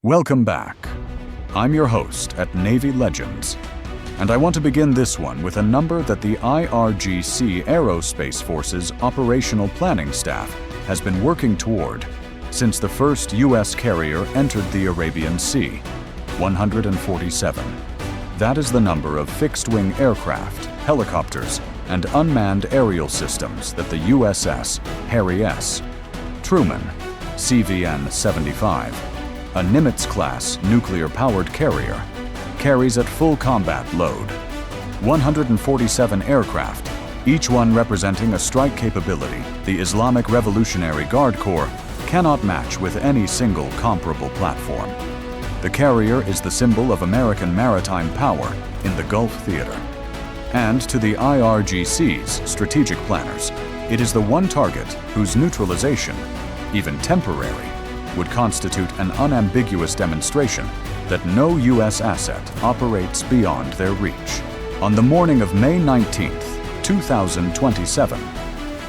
Welcome back. I'm your host at Navy Legends, and I want to begin this one with a number that the IRGC Aerospace Force's Operational Planning Staff has been working toward since the first U.S. carrier entered the Arabian Sea, 147. That is the number of fixed-wing aircraft, helicopters, and unmanned aerial systems that the USS Harry S, Truman, CVN-75, a Nimitz-class nuclear-powered carrier, carries at full combat load. 147 aircraft, each one representing a strike capability the Islamic Revolutionary Guard Corps cannot match with any single comparable platform. The carrier is the symbol of American maritime power in the Gulf theater. And to the IRGC's strategic planners, it is the one target whose neutralization, even temporary, would constitute an unambiguous demonstration that no U.S. asset operates beyond their reach. On the morning of May 19, 2027,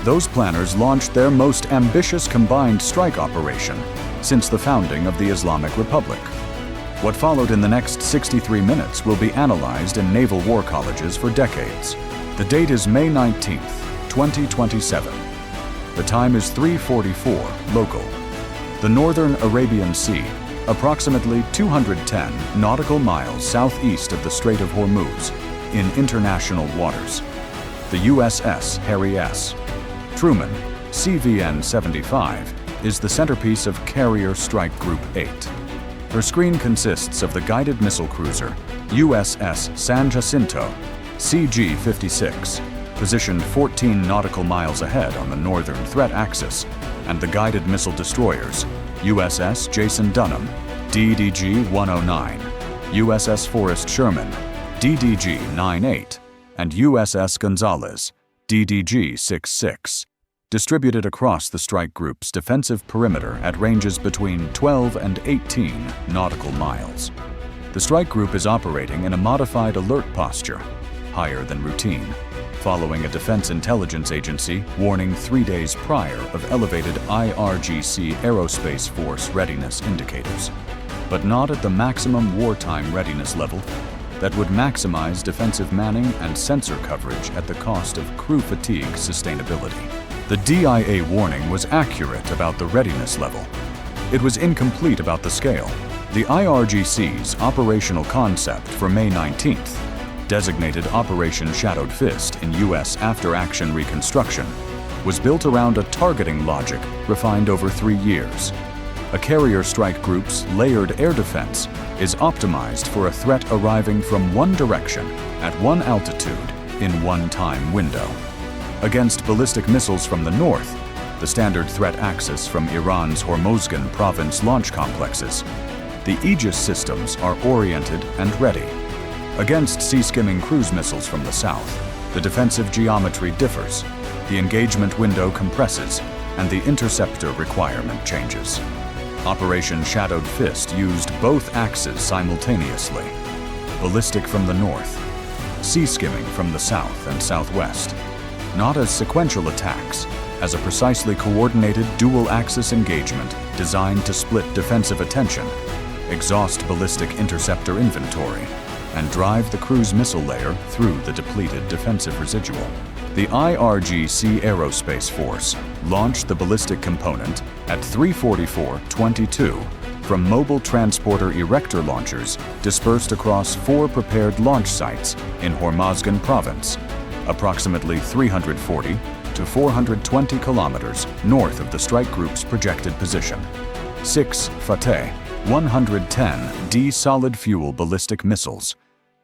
those planners launched their most ambitious combined strike operation since the founding of the Islamic Republic. What followed in the next 63 minutes will be analyzed in naval war colleges for decades. The date is May 19, 2027. The time is 3:44 local. The northern Arabian Sea, approximately 210 nautical miles southeast of the Strait of Hormuz, in international waters. The USS Harry S, Truman, CVN-75, is the centerpiece of Carrier Strike Group 8. Her screen consists of the guided missile cruiser USS San Jacinto, CG-56, positioned 14 nautical miles ahead on the northern threat axis, and the guided missile destroyers USS Jason Dunham, DDG-109, USS Forrest Sherman, DDG-98, and USS Gonzalez, DDG-66, distributed across the strike group's defensive perimeter at ranges between 12 and 18 nautical miles. The strike group is operating in a modified alert posture, higher than routine, following a Defense Intelligence Agency warning 3 days prior of elevated IRGC Aerospace Force readiness indicators, but not at the maximum wartime readiness level that would maximize defensive manning and sensor coverage at the cost of crew fatigue sustainability. The DIA warning was accurate about the readiness level. It was incomplete about the scale. The IRGC's operational concept for May 19th, designated Operation Shadowed Fist in U.S. after-action reconstruction, was built around a targeting logic refined over 3 years. A carrier strike group's layered air defense is optimized for a threat arriving from one direction at one altitude in one time window. Against ballistic missiles from the north, the standard threat axis from Iran's Hormozgan province launch complexes, the Aegis systems are oriented and ready. Against sea-skimming cruise missiles from the south, the defensive geometry differs, the engagement window compresses, and the interceptor requirement changes. Operation Shadowed Fist used both axes simultaneously, ballistic from the north, sea-skimming from the south and southwest, not as sequential attacks, as a precisely coordinated dual-axis engagement designed to split defensive attention, exhaust ballistic interceptor inventory, and drive the cruise missile layer through the depleted defensive residual. The IRGC Aerospace Force launched the ballistic component at 3:44:22 from mobile transporter erector launchers dispersed across 4 prepared launch sites in Hormozgan province, approximately 340 to 420 kilometers north of the strike group's projected position. 6 Fateh-110D solid-fuel ballistic missiles,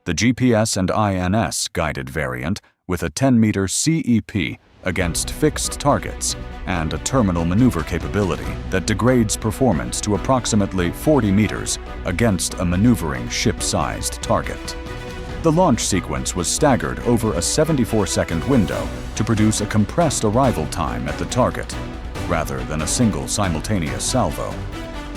the GPS and INS guided variant with a 10-meter CEP against fixed targets and a terminal maneuver capability that degrades performance to approximately 40 meters against a maneuvering ship-sized target. The launch sequence was staggered over a 74-second window to produce a compressed arrival time at the target, rather than a single simultaneous salvo,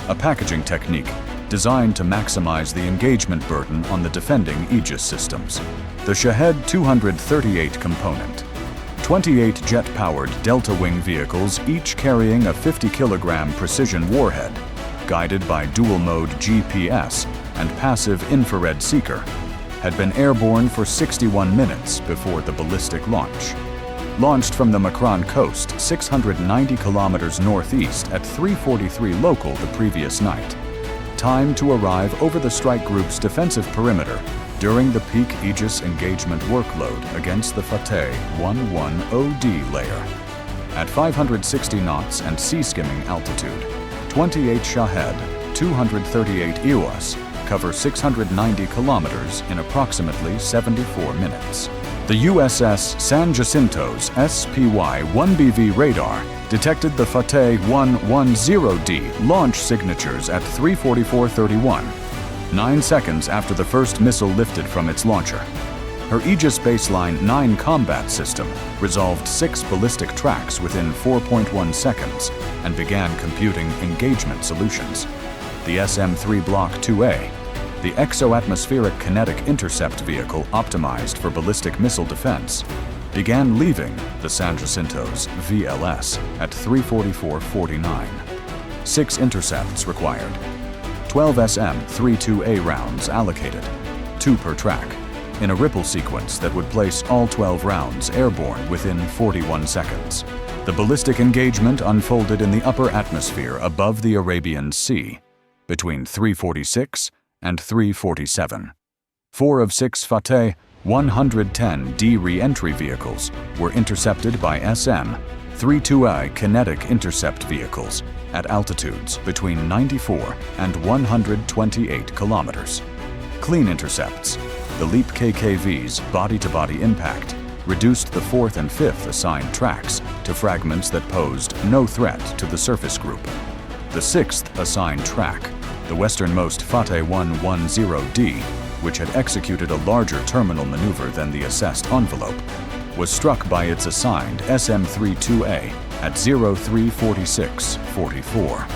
a packaging technique designed to maximize the engagement burden on the defending Aegis systems. The Shahed 238 component, 28 jet-powered delta-wing vehicles each carrying a 50-kilogram precision warhead, guided by dual-mode GPS and passive infrared seeker, had been airborne for 61 minutes before the ballistic launch. Launched from the Makran coast 690 kilometers northeast at 3:43 local the previous night. Time to arrive over the strike group's defensive perimeter during the peak Aegis engagement workload against the Fateh-110D layer. At 560 knots and sea-skimming altitude, 28 Shahed, 238 IRGC cover 690 kilometers in approximately 74 minutes. The USS San Jacinto's SPY-1BV radar detected the Fateh-110D launch signatures at 3:44:31, 9 seconds after the first missile lifted from its launcher. Her Aegis Baseline 9 combat system resolved 6 ballistic tracks within 4.1 seconds and began computing engagement solutions. The SM-3 Block 2A, the exo-atmospheric kinetic intercept vehicle optimized for ballistic missile defense, began leaving the San Jacinto's VLS at 3:44:49. 6 intercepts required. 12 SM-32A rounds allocated, 2 per track, in a ripple sequence that would place all 12 rounds airborne within 41 seconds. The ballistic engagement unfolded in the upper atmosphere above the Arabian Sea between 3:46 and 3:47. 4 of 6 Fateh-110D re-entry vehicles were intercepted by SM-32A kinetic intercept vehicles at altitudes between 94 and 128 kilometers. Clean intercepts. The LEAP KKV's body-to-body impact reduced the 4th and 5th assigned tracks to fragments that posed no threat to the surface group. The 6th assigned track, the westernmost Fateh-110D, which had executed a larger terminal maneuver than the assessed envelope, was struck by its assigned SM-32A at 03:46:44.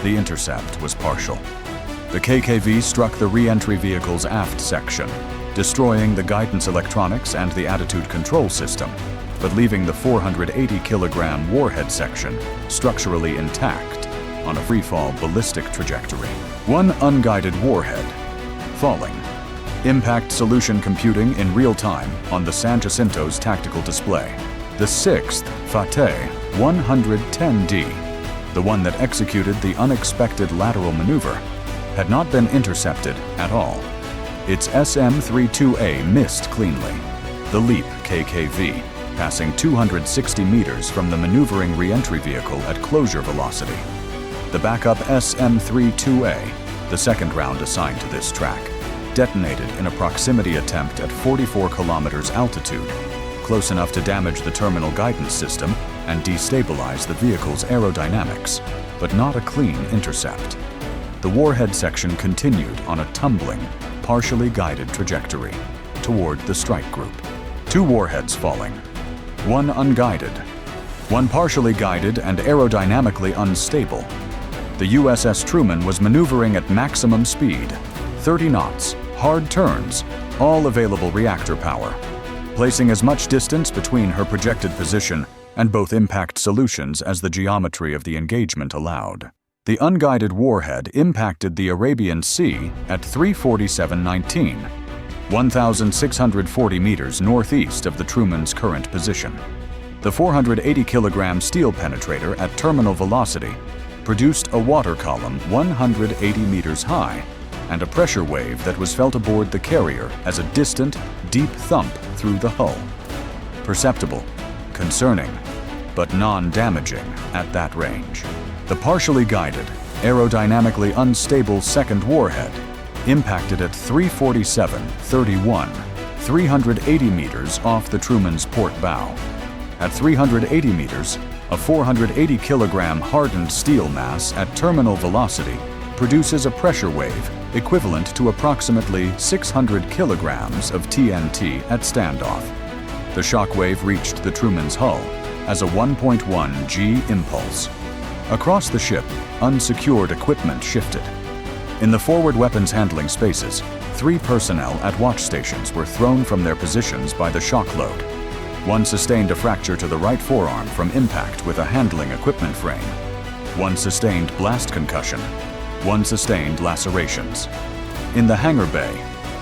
The intercept was partial. The KKV struck the re-entry vehicle's aft section, destroying the guidance electronics and the attitude control system, but leaving the 480-kilogram warhead section structurally intact on a freefall ballistic trajectory. 1 unguided warhead, falling. Impact solution computing in real time on the San Jacinto's tactical display. The 6th Fateh-110D, the one that executed the unexpected lateral maneuver, had not been intercepted at all. Its SM-32A missed cleanly. The LEAP KKV, passing 260 meters from the maneuvering re-entry vehicle at closure velocity. The backup SM-32A, the second round assigned to this track, detonated in a proximity attempt at 44 kilometers altitude, close enough to damage the terminal guidance system and destabilize the vehicle's aerodynamics, but not a clean intercept. The warhead section continued on a tumbling, partially guided trajectory toward the strike group. 2 warheads falling, 1 unguided, 1 partially guided and aerodynamically unstable. The USS Truman was maneuvering at maximum speed, 30 knots, hard turns, all available reactor power, placing as much distance between her projected position and both impact solutions as the geometry of the engagement allowed. The unguided warhead impacted the Arabian Sea at 3:47:19, 1,640 meters northeast of the Truman's current position. The 480-kilogram steel penetrator at terminal velocity produced a water column 180 meters high and a pressure wave that was felt aboard the carrier as a distant, deep thump through the hull. Perceptible, concerning, but non-damaging at that range. The partially guided, aerodynamically unstable second warhead impacted at 3:47:31, 380 meters off the Truman's port bow. At 380 meters, a 480-kilogram hardened steel mass at terminal velocity produces a pressure wave equivalent to approximately 600 kilograms of TNT at standoff. The shock wave reached the Truman's hull as a 1.1 G impulse. Across the ship, unsecured equipment shifted. In the forward weapons handling spaces, 3 personnel at watch stations were thrown from their positions by the shock load. 1 sustained a fracture to the right forearm from impact with a handling equipment frame. 1 sustained blast concussion. 1 sustained lacerations. In the hangar bay,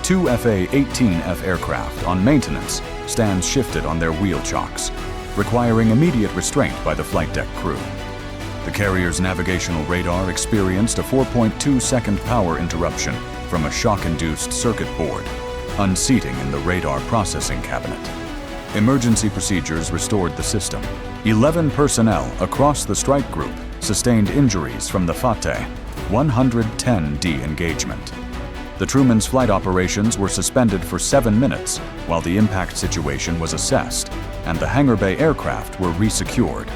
2 FA-18F aircraft on maintenance stand shifted on their wheel chocks, requiring immediate restraint by the flight deck crew. The carrier's navigational radar experienced a 4.2-second power interruption from a shock-induced circuit board, unseating in the radar processing cabinet. Emergency procedures restored the system. 11 personnel across the strike group sustained injuries from the Fateh-110D engagement. The Truman's flight operations were suspended for 7 minutes while the impact situation was assessed, and the hangar bay aircraft were resecured.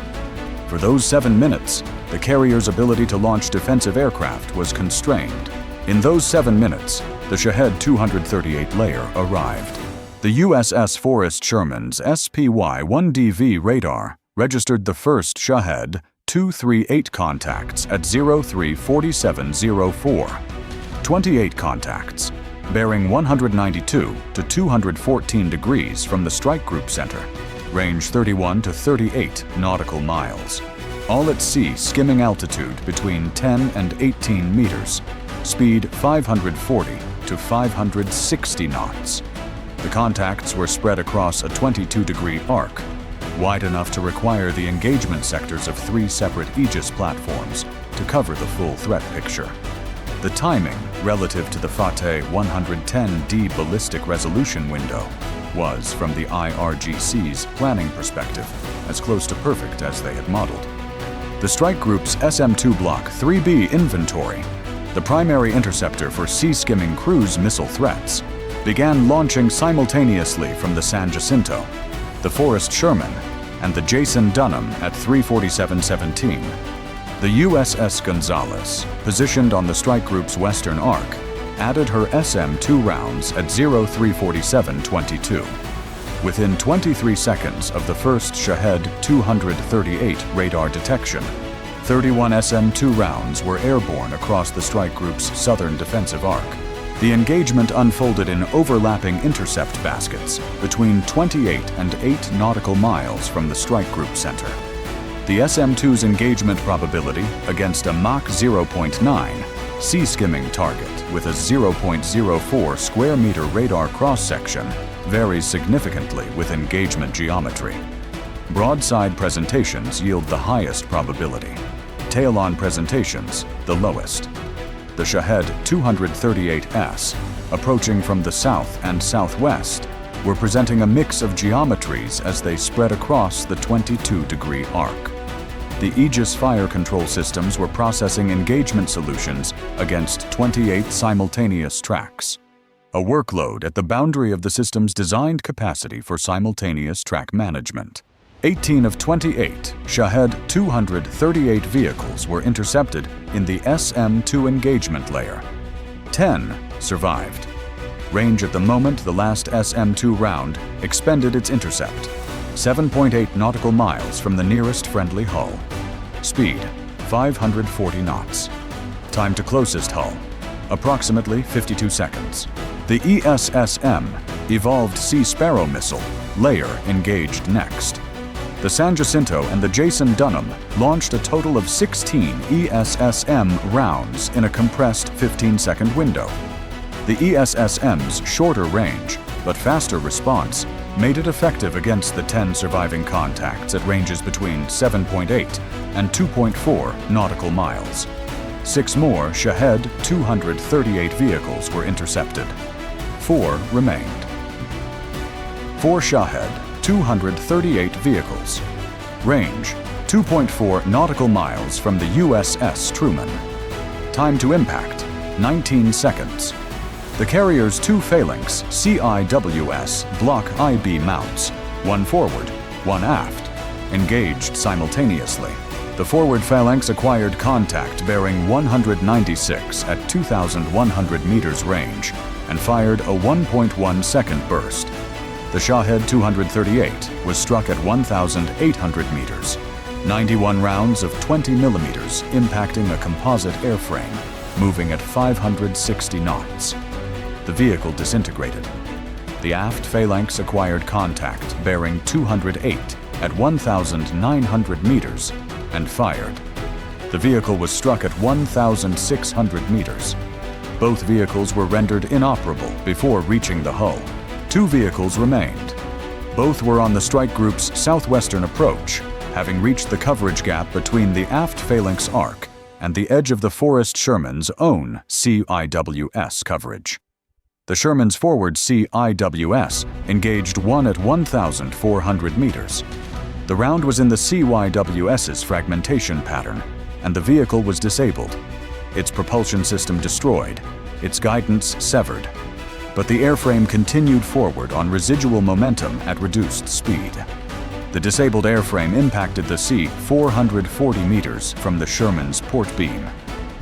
For those 7 minutes, the carrier's ability to launch defensive aircraft was constrained. In those 7 minutes, the Shahed 238 layer arrived. The USS Forrest Sherman's SPY-1DV radar registered the first Shahed 238 contacts at 034704. 28 contacts, bearing 192 to 214 degrees from the strike group center, range 31 to 38 nautical miles, all at sea skimming altitude between 10 and 18 meters, speed 540 to 560 knots. The contacts were spread across a 22-degree arc, wide enough to require the engagement sectors of 3 separate Aegis platforms to cover the full threat picture. The timing relative to the Fateh-110D ballistic resolution window was, from the IRGC's planning perspective, as close to perfect as they had modeled. The strike group's SM-2 Block 3B inventory, the primary interceptor for sea-skimming cruise missile threats, began launching simultaneously from the San Jacinto, the Forrest Sherman, and the Jason Dunham at 3:47:17. The USS Gonzales, positioned on the strike group's western arc, added her SM-2 rounds at 03:47:22. Within 23 seconds of the first Shahed 238 radar detection, 31 SM-2 rounds were airborne across the strike group's southern defensive arc. The engagement unfolded in overlapping intercept baskets between 28 and 8 nautical miles from the strike group center. The SM-2's engagement probability against a Mach 0.9 sea-skimming target with a 0.04 square meter radar cross-section varies significantly with engagement geometry. Broadside presentations yield the highest probability, tail-on presentations the lowest. The Shahed 238S, approaching from the south and southwest, were presenting a mix of geometries as they spread across the 22-degree arc. The Aegis fire control systems were processing engagement solutions against 28 simultaneous tracks, a workload at the boundary of the system's designed capacity for simultaneous track management. 18 of 28 Shahed 238 vehicles were intercepted in the SM-2 engagement layer. 10 survived. Range at the moment the last SM-2 round expended its intercept, 7.8 nautical miles from the nearest friendly hull. Speed, 540 knots. Time to closest hull, approximately 52 seconds. The ESSM, Evolved Sea Sparrow Missile, layer engaged next. The San Jacinto and the Jason Dunham launched a total of 16 ESSM rounds in a compressed 15-second window. The ESSM's shorter range, but faster response, made it effective against the 10 surviving contacts at ranges between 7.8 and 2.4 nautical miles. 6 more Shahed 238 vehicles were intercepted. 4 remained. 4 Shahed 238 vehicles. Range, 2.4 nautical miles from the USS Truman. Time to impact, 19 seconds. The carrier's 2 phalanx CIWS Block IB mounts, 1 forward, 1 aft, engaged simultaneously. The forward phalanx acquired contact bearing 196 at 2,100 meters range and fired a 1.1-second burst. The Shahed 238 was struck at 1,800 meters, 91 rounds of 20 millimeters impacting a composite airframe, moving at 560 knots. The vehicle disintegrated. The aft phalanx acquired contact bearing 208 at 1,900 meters and fired. The vehicle was struck at 1,600 meters. Both vehicles were rendered inoperable before reaching the hull. 2 vehicles remained. Both were on the strike group's southwestern approach, having reached the coverage gap between the aft phalanx arc and the edge of the Forrest Sherman's own CIWS coverage. The Sherman's forward CIWS engaged one at 1,400 meters. The round was in the CIWS's fragmentation pattern, and the vehicle was disabled, its propulsion system destroyed, its guidance severed. But the airframe continued forward on residual momentum at reduced speed. The disabled airframe impacted the sea 440 meters from the Sherman's port beam,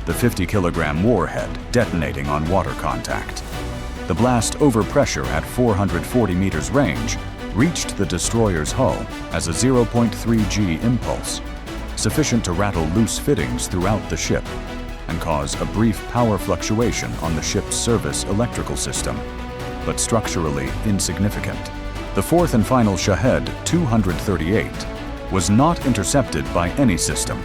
the 50-kilogram warhead detonating on water contact. The blast overpressure at 440 meters range reached the destroyer's hull as a 0.3 G impulse, sufficient to rattle loose fittings throughout the ship and cause a brief power fluctuation on the ship's service electrical system, but structurally insignificant. The fourth and final Shahed 238 was not intercepted by any system.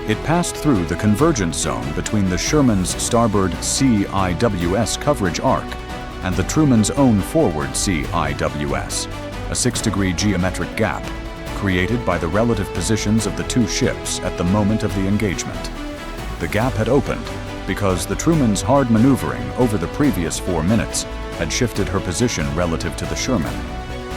It passed through the convergence zone between the Sherman's starboard CIWS coverage arc and the Truman's own forward CIWS, a 6-degree geometric gap created by the relative positions of the 2 ships at the moment of the engagement. The gap had opened because the Truman's hard maneuvering over the previous 4 minutes had shifted her position relative to the Sherman,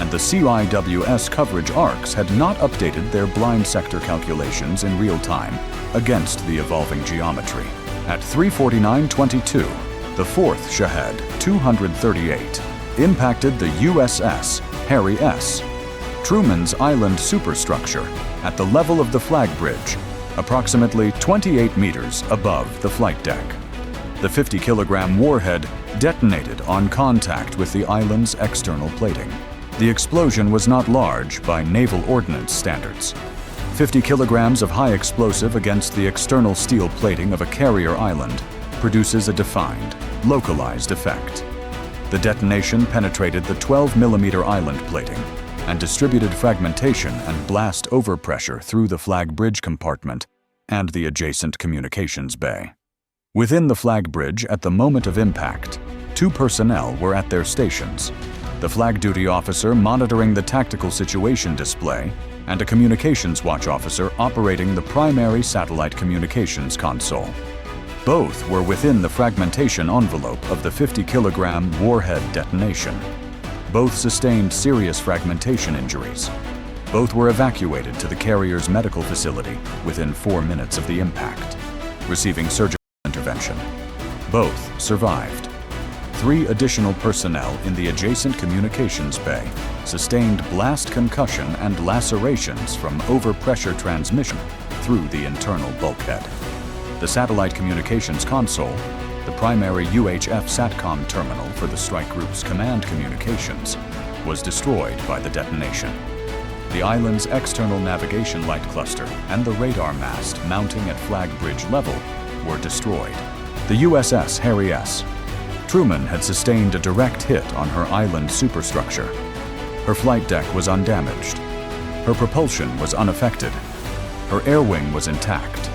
and the CIWS coverage arcs had not updated their blind sector calculations in real time against the evolving geometry. At 3:49:22, the fourth Shahed 238 impacted the USS Harry S, Truman's island superstructure, at the level of the flag bridge, approximately 28 meters above the flight deck. The 50-kilogram warhead detonated on contact with the island's external plating. The explosion was not large by naval ordnance standards. 50 kilograms of high explosive against the external steel plating of a carrier island produces a defined, localized effect. The detonation penetrated the 12-millimeter island plating and distributed fragmentation and blast overpressure through the flag bridge compartment and the adjacent communications bay. Within the flag bridge at the moment of impact, 2 personnel were at their stations, the flag duty officer monitoring the tactical situation display and a communications watch officer operating the primary satellite communications console. Both were within the fragmentation envelope of the 50-kilogram warhead detonation. Both sustained serious fragmentation injuries. Both were evacuated to the carrier's medical facility within 4 minutes of the impact, receiving surgical intervention. Both survived. 3 additional personnel in the adjacent communications bay sustained blast concussion and lacerations from overpressure transmission through the internal bulkhead. The satellite communications console, the primary UHF SATCOM terminal for the strike group's command communications, was destroyed by the detonation. The island's external navigation light cluster and the radar mast mounting at flag bridge level were destroyed. The USS Harry S. Truman had sustained a direct hit on her island superstructure. Her flight deck was undamaged. Her propulsion was unaffected. Her air wing was intact.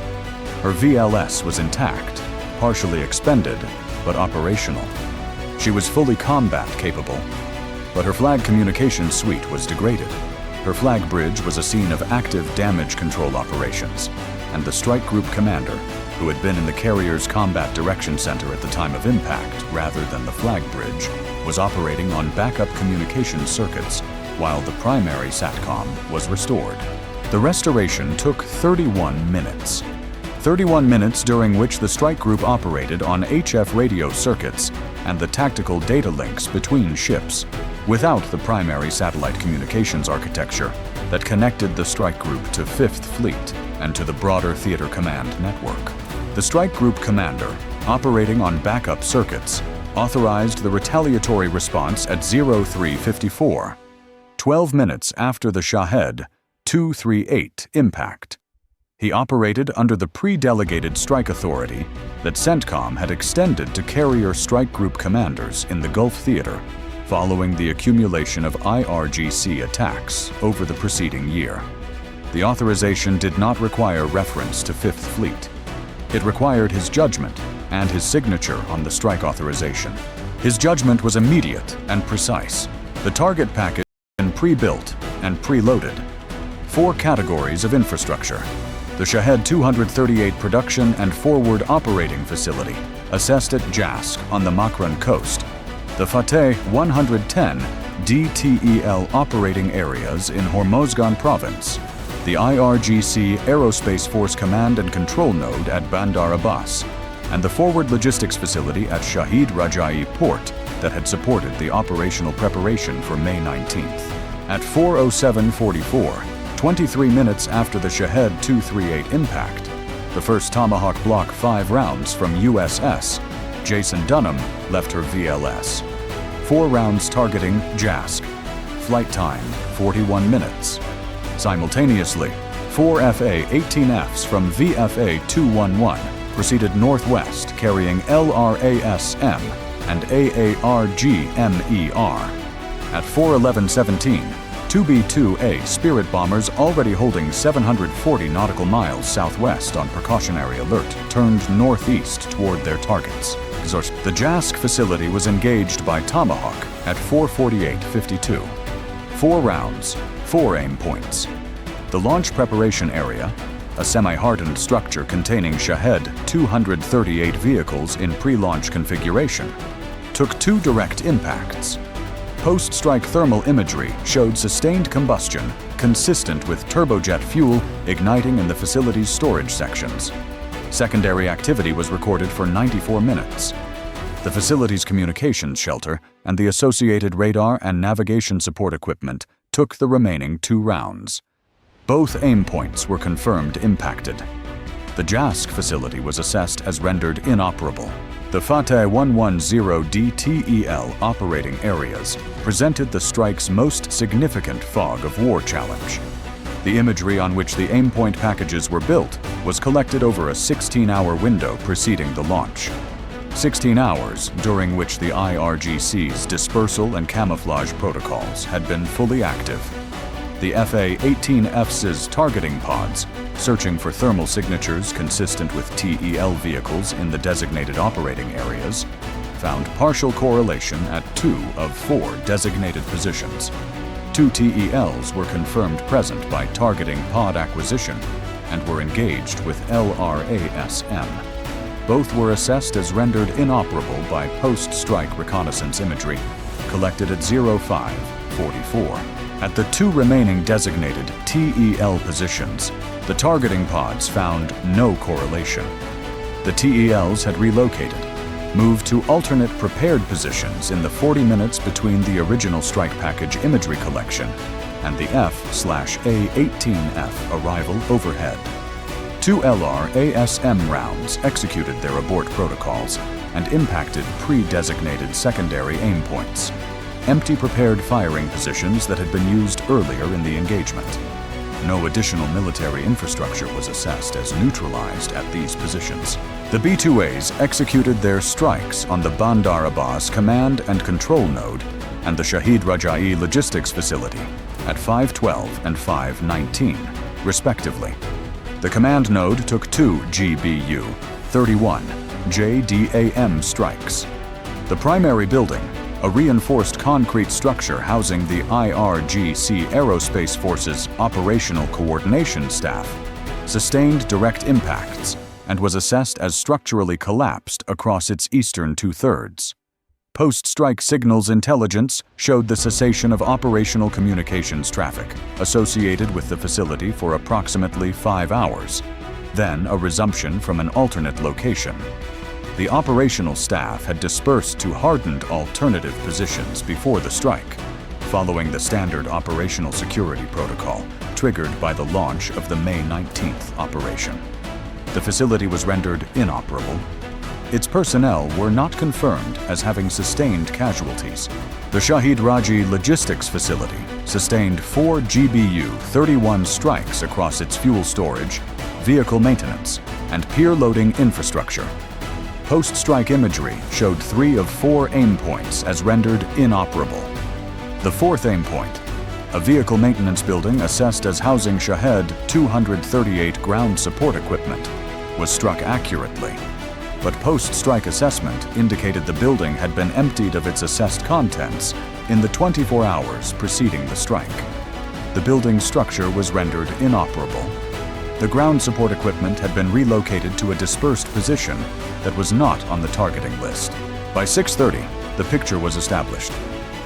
Her VLS was intact, partially expended, but operational. She was fully combat capable, but her flag communication suite was degraded. Her flag bridge was a scene of active damage control operations, and the strike group commander, who had been in the carrier's combat direction center at the time of impact rather than the flag bridge, was operating on backup communication circuits while the primary SATCOM was restored. The restoration took 31 minutes. 31 minutes during which the strike group operated on HF radio circuits and the tactical data links between ships, without the primary satellite communications architecture that connected the strike group to 5th Fleet and to the broader theater command network. The strike group commander, operating on backup circuits, authorized the retaliatory response at 0354, 12 minutes after the Shahed 238 impact. He operated under the pre-delegated strike authority that CENTCOM had extended to carrier strike group commanders in the Gulf Theater following the accumulation of IRGC attacks over the preceding year. the authorization did not require reference to Fifth Fleet. It required his judgment and his signature on the strike authorization. His judgment was immediate and precise. The target package had been pre-built and preloaded. 4 categories of infrastructure. The Shahed 238 Production and Forward Operating Facility, assessed at Jask on the Makran coast. The Fateh-110D TEL operating areas in Hormozgan province. The IRGC Aerospace Force Command and Control Node at Bandar Abbas, and the Forward Logistics Facility at Shahid Rajai Port that had supported the operational preparation for May 19th. At 4:07:44, 23 minutes after the Shahed 238 impact, the first Tomahawk Block 5 rounds from USS Jason Dunham left her VLS. 4 rounds targeting Jask. Flight time, 41 minutes. Simultaneously, 4 FA-18Fs from VFA 211 proceeded northwest carrying LRAS-M and AARG-MER. At 4:11:17, 2B-2A Spirit bombers already holding 740 nautical miles southwest on precautionary alert turned northeast toward their targets. The Jask facility was engaged by Tomahawk at 4:48:52. 4 rounds, 4 aim points. The launch preparation area, a semi-hardened structure containing Shahed 238 vehicles in pre-launch configuration, took 2 direct impacts. Post-strike thermal imagery showed sustained combustion consistent with turbojet fuel igniting in the facility's storage sections. Secondary activity was recorded for 94 minutes. The facility's communications shelter and the associated radar and navigation support equipment took the remaining 2 rounds. Both aim points were confirmed impacted. The Jask facility was assessed as rendered inoperable. The Fateh-110D TEL operating areas presented the strike's most significant fog of war challenge. The imagery on which the aim point packages were built was collected over a 16-hour window preceding the launch. 16 hours during which the IRGC's dispersal and camouflage protocols had been fully active. The FA-18F's targeting pods, searching for thermal signatures consistent with TEL vehicles in the designated operating areas, found partial correlation at 2 of 4 designated positions. 2 TELs were confirmed present by targeting pod acquisition and were engaged with LRAS-M. Both were assessed as rendered inoperable by post-strike reconnaissance imagery collected at 05:44. At the 2 remaining designated TEL positions, the targeting pods found no correlation. The TELs had relocated, moved to alternate prepared positions in the 40 minutes between the original strike package imagery collection and the F/A-18F arrival overhead. 2 LRAS-M rounds executed their abort protocols and impacted pre-designated secondary aim points, empty prepared firing positions that had been used earlier in the engagement. No additional military infrastructure was assessed as neutralized at these positions. The B-2As executed their strikes on the Bandar Abbas Command and Control Node and the Shahid Rajai Logistics Facility at 5:12 and 5:19, respectively. The command node took 2 GBU-31 JDAM strikes. The primary building, a reinforced concrete structure housing the IRGC Aerospace Force's Operational Coordination Staff, sustained direct impacts and was assessed as structurally collapsed across its eastern 2/3. Post-strike signals intelligence showed the cessation of operational communications traffic associated with the facility for approximately 5 hours, then a resumption from an alternate location. The operational staff had dispersed to hardened alternative positions before the strike, following the standard operational security protocol triggered by the launch of the May 19th operation. The facility was rendered inoperable. Its personnel were not confirmed as having sustained casualties. The Shahid Raji Logistics Facility sustained 4 GBU-31 strikes across its fuel storage, vehicle maintenance, and pier loading infrastructure. Post-strike imagery showed 3 of 4 aim points as rendered inoperable. The 4th aim point, A vehicle maintenance building assessed as housing Shahed 238 ground support equipment was struck accurately, but post-strike assessment indicated the building had been emptied of its assessed contents in the 24 hours preceding the strike. The building's structure was rendered inoperable. The ground support equipment had been relocated to a dispersed position that was not on the targeting list. By 6:30, the picture was established.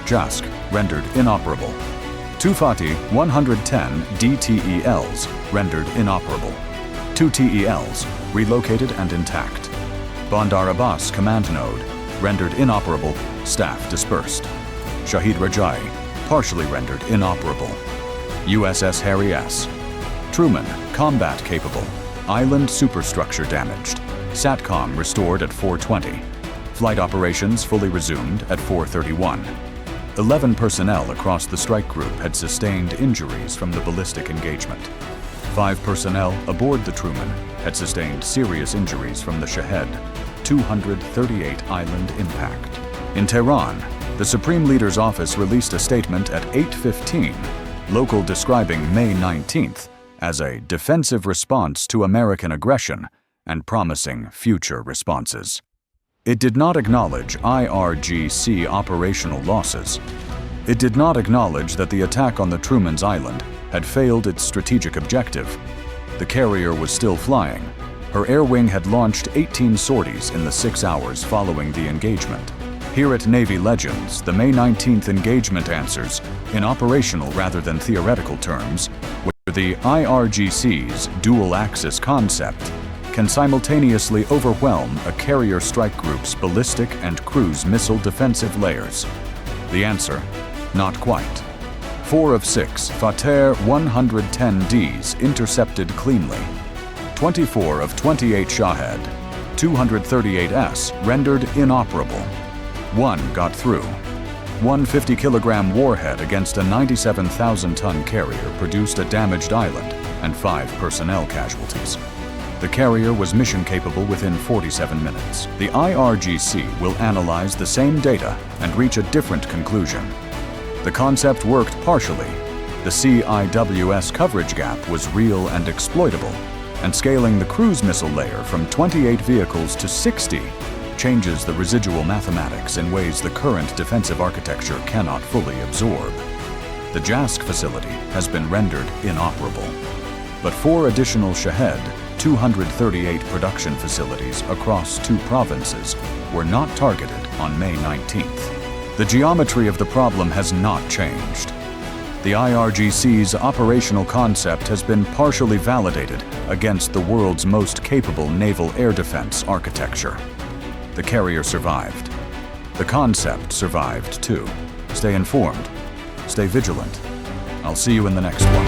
Jask, rendered inoperable. 2 Fateh-110D TELs, rendered inoperable. 2 TELs, relocated and intact. Bandar Abbas command node, rendered inoperable, staff dispersed. Shahid Rajai, partially rendered inoperable. USS Harry S. Truman, combat capable. Island superstructure damaged. SATCOM restored at 4:20. Flight operations fully resumed at 4:31. 11 personnel across the strike group had sustained injuries from the ballistic engagement. 5 personnel aboard the Truman had sustained serious injuries from the Shahed 238 island impact. In Tehran, the Supreme Leader's office released a statement at 8:15, local describing May 19th as a defensive response to American aggression and promising future responses. It did not acknowledge IRGC operational losses. It did not acknowledge that the attack on the Truman's Island had failed its strategic objective. The carrier was still flying. Her air wing had launched 18 sorties in the 6 hours following the engagement. Here at Navy Legends, the May 19th engagement answers, in operational rather than theoretical terms, where the IRGC's dual-axis concept can simultaneously overwhelm a carrier strike group's ballistic and cruise missile defensive layers. The answer? Not quite. 4 of 6 Fateh-110Ds intercepted cleanly. 24 of 28 Shahed 238S rendered inoperable. 1 got through. 1 50-kilogram warhead against a 97,000-ton carrier produced a damaged island and 5 personnel casualties. The carrier was mission capable within 47 minutes. The IRGC will analyze the same data and reach a different conclusion. The concept worked partially. The CIWS coverage gap was real and exploitable, and scaling the cruise missile layer from 28 vehicles to 60 changes the residual mathematics in ways the current defensive architecture cannot fully absorb. The Jask facility has been rendered inoperable, but 4 additional Shahed 238 production facilities across 2 provinces were not targeted on May 19th. The geometry of the problem has not changed. The IRGC's operational concept has been partially validated against the world's most capable naval air defense architecture. The carrier survived. The concept survived too. Stay informed. Stay vigilant. I'll see you in the next one.